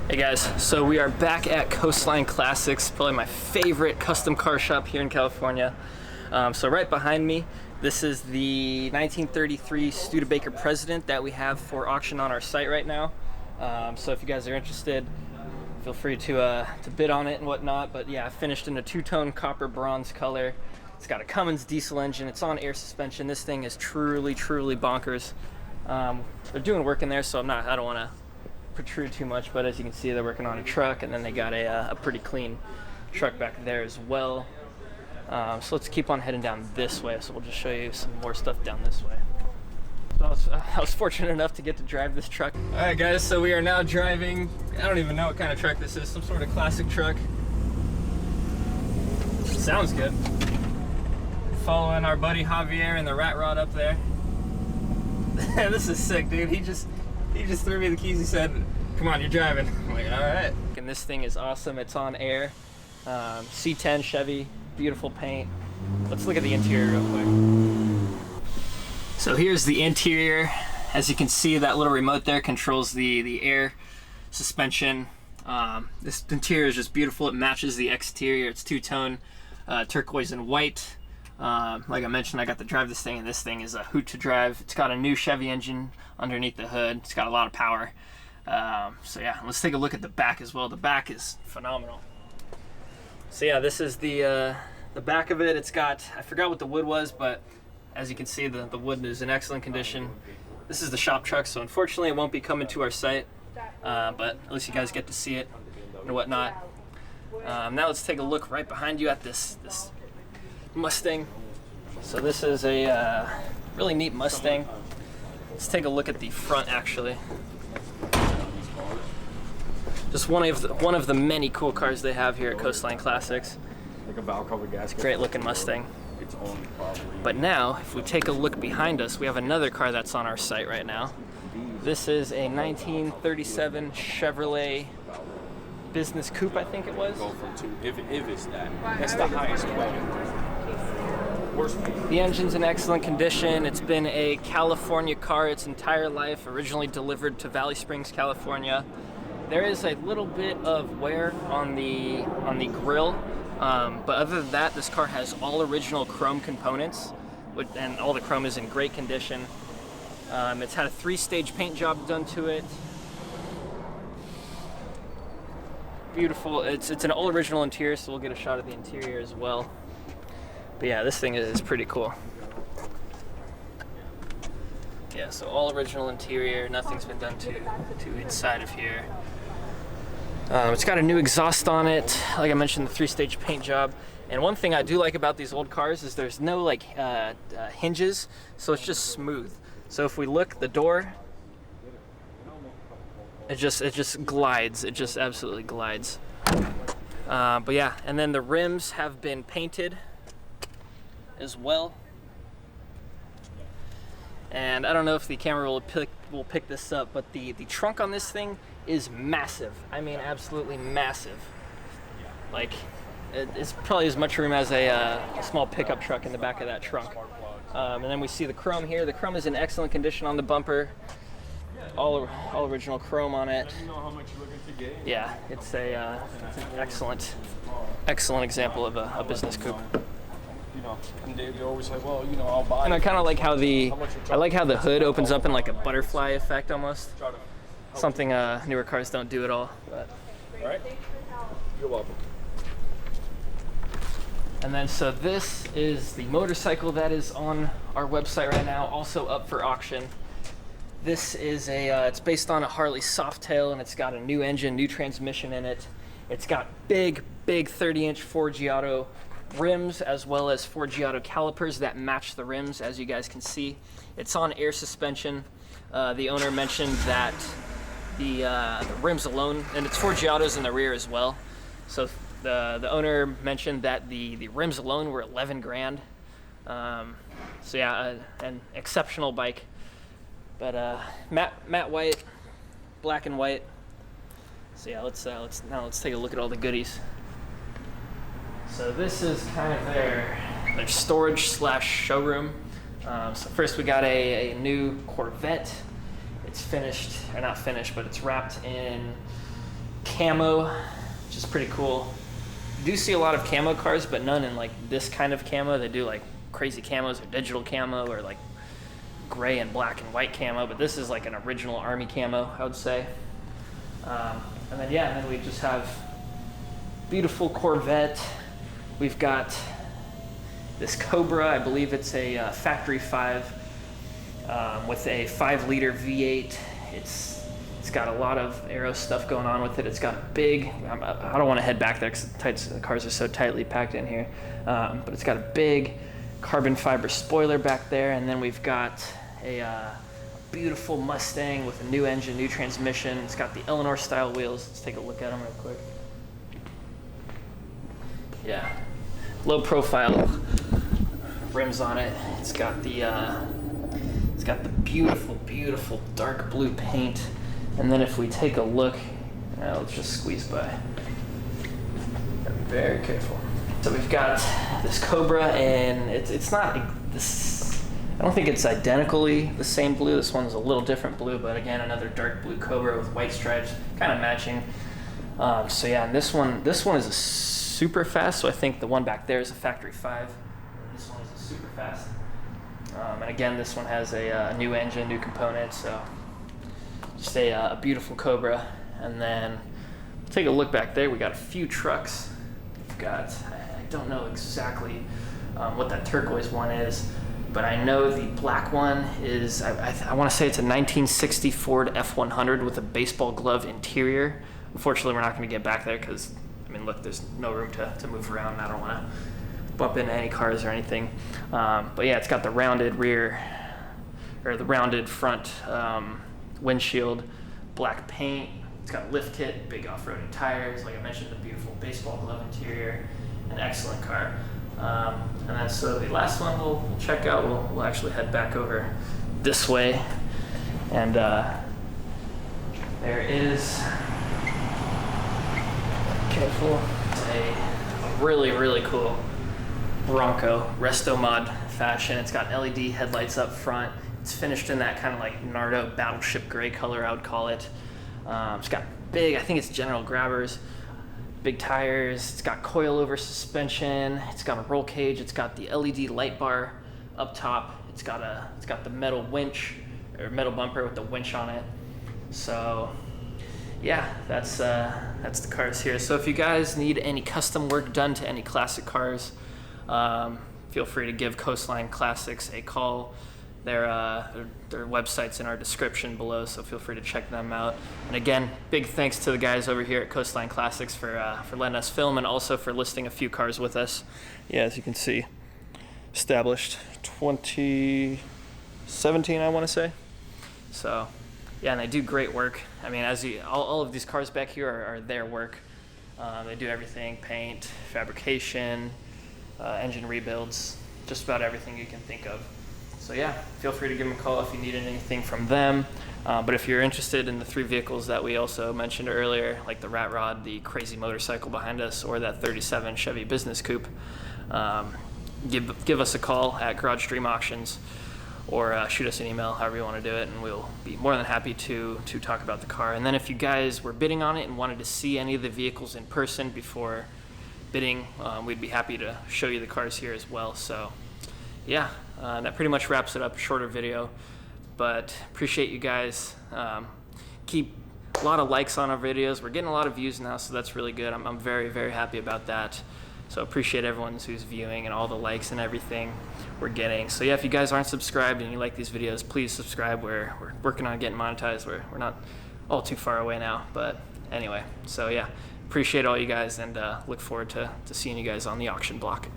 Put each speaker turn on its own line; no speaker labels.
Hey guys, so we are back at Coastline Classics, probably my favorite custom car shop here in California. So right behind me, this is the 1933 Studebaker President that we have for auction on our site right now. So if you guys are interested, feel free to bid on it and whatnot. But yeah, finished in a two-tone copper bronze color. It's got a Cummins diesel engine. It's on air suspension. This thing is truly bonkers. They're doing work in there, so I don't want to protrude too much, but as you can see, they're working on a truck, and then they got a pretty clean truck back there as well. So let's keep on heading down this way. So we'll just show you some more stuff down this way. So I was fortunate enough to get to drive this truck. All right, guys. So we are now driving. I don't even know what kind of truck this is. Some sort of classic truck. Sounds good. Following our buddy Javier and the rat rod up there. This is sick, dude. He just threw me the keys. He said, "Come on, you're driving." I'm like, all right. And this thing is awesome. It's on air. C10 Chevy, beautiful paint. Let's look at the interior real quick. So here's the interior. As you can see, that little remote there controls the air suspension. This interior is just beautiful. It matches the exterior. It's two-tone, turquoise and white. Like I mentioned, I got to drive this thing, and this thing is a hoot to drive. It's got a new Chevy engine underneath the hood. It's got a lot of power. So yeah, let's take a look at the back as well. The back is phenomenal. So yeah, this is the back of it. It's got, I forgot what the wood was, but as you can see, the wood is in excellent condition. This is the shop truck, so unfortunately it won't be coming to our site, but at least you guys get to see it and whatnot. Now let's take a look right behind you at this Mustang. So this is a really neat Mustang. Let's take a look at the front, actually. Just one of the many cool cars they have here at Coastline Classics.
Like a valve cover gasket.
Great looking Mustang. But now, if we take a look behind us, we have another car that's on our site right now. This is a 1937 Chevrolet business coupe, I think it was.
Go from two, if it's that. That's the highest way.
The engine's in excellent condition. It's been a California car its entire life, originally delivered to Valley Springs, California. There is a little bit of wear on the grill, but other than that, this car has all original chrome components, and all the chrome is in great condition. It's had a 3-stage paint job done to it. Beautiful. It's an all original interior, so we'll get a shot of the interior as well. But yeah, this thing is pretty cool. Yeah, so all original interior, nothing's been done to inside of here. It's got a new exhaust on it. Like I mentioned, the 3-stage paint job. And one thing I do like about these old cars is there's no hinges, so it's just smooth. So if we look, the door, it just glides. It just absolutely glides. But yeah, and then the rims have been painted as well. And I don't know if the camera will pick this up, but the trunk on this thing is massive. I mean, absolutely massive. Like, it's probably as much room as a small pickup truck in the back of that trunk. And then we see the chrome here. The chrome is in excellent condition on the bumper. All original chrome on it. Yeah, it's an excellent example of a business coupe.
And they always say, well, I'll buy.
And I kind of like how the hood opens up in like a butterfly effect almost. Something newer cars don't do at all. But.
All right. You're welcome.
And then so this is the motorcycle that is on our website right now, also up for auction. This is it's based on a Harley Softail, and it's got a new engine, new transmission in it. It's got big 30-inch 4G Auto rims, as well as 4G Auto calipers that match the rims, as you guys can see. It's on air suspension. The owner mentioned that the rims alone, and it's 4G Autos in the rear as well. So the owner mentioned that the rims alone were 11 grand. So yeah, an exceptional bike. But matte white, black and white. So yeah, let's take a look at all the goodies. So this is kind of their storage / showroom. So first we got a new Corvette. It's finished, or not finished, but it's wrapped in camo, which is pretty cool. You do see a lot of camo cars, but none in like this kind of camo. They do like crazy camos or digital camo or like gray and black and white camo, but this is like an original Army camo, I would say. And then we just have beautiful Corvette. We've got this Cobra, I believe it's a factory 5 with a 5-liter V8. It's got a lot of aero stuff going on with it. It's got a big, I don't want to head back there because the cars are so tightly packed in here, but it's got a big carbon fiber spoiler back there. And then we've got a beautiful Mustang with a new engine, new transmission. It's got the Eleanor style wheels. Let's take a look at them real quick. Yeah, low profile rims on it. It's got the beautiful dark blue paint. And then if we take a look, let's just squeeze by. Gotta be very careful. So we've got this Cobra, and it's not this. I don't think it's identically the same blue. This one's a little different blue, but again, another dark blue Cobra with white stripes, kind of matching. So yeah, and this one is a super fast. So I think the one back there is a factory 5. This one is a super fast. And again, this one has a new engine, new components. So just a beautiful Cobra. And then take a look back there. We got a few trucks. We've got, I don't know exactly what that turquoise one is, but I know the black one is, I want to say it's a 1960 Ford F100 with a baseball glove interior. Unfortunately, we're not going to get back there because, I mean, look, there's no room to move around. I don't want to bump into any cars or anything. But yeah, it's got the rounded rear, or the rounded front windshield, black paint. It's got a lift kit, big off-roading tires. Like I mentioned, the beautiful baseball glove interior, an excellent car. And then so the last one we'll check out, we'll actually head back over this way. And there is, careful, a really cool Bronco resto mod fashion. It's got LED headlights up front. It's finished in that kind of like Nardo battleship gray color, I would call it. It's got big, I think it's General Grabbers, big tires. It's got coilover suspension. It's got a roll cage. It's got the LED light bar up top. It's got the metal winch, or metal bumper with the winch on it. So yeah, that's the cars here. So if you guys need any custom work done to any classic cars, feel free to give Coastline Classics a call. Their website's in our description below, so feel free to check them out. And again, big thanks to the guys over here at Coastline Classics for letting us film, and also for listing a few cars with us. Yeah, as you can see, established 2017, I want to say. So yeah, and they do great work. I mean, all of these cars back here are their work. They do everything: paint, fabrication, engine rebuilds, just about everything you can think of. So yeah, feel free to give them a call if you need anything from them. But if you're interested in the 3 vehicles that we also mentioned earlier, like the Rat Rod, the crazy motorcycle behind us, or that 37 Chevy business coupe, give us a call at Garage Dream Auctions, or shoot us an email, however you want to do it, and we'll be more than happy to talk about the car. And then if you guys were bidding on it and wanted to see any of the vehicles in person before bidding, we'd be happy to show you the cars here as well. So yeah, that pretty much wraps it up. A shorter video, but appreciate you guys. Keep a lot of likes on our videos. We're getting a lot of views now, so that's really good. I'm very happy about that. So appreciate everyone who's viewing and all the likes and everything we're getting. So yeah, if you guys aren't subscribed and you like these videos, please subscribe. We're working on getting monetized. We're not all too far away now, but anyway. So yeah, appreciate all you guys, and look forward to seeing you guys on the auction block.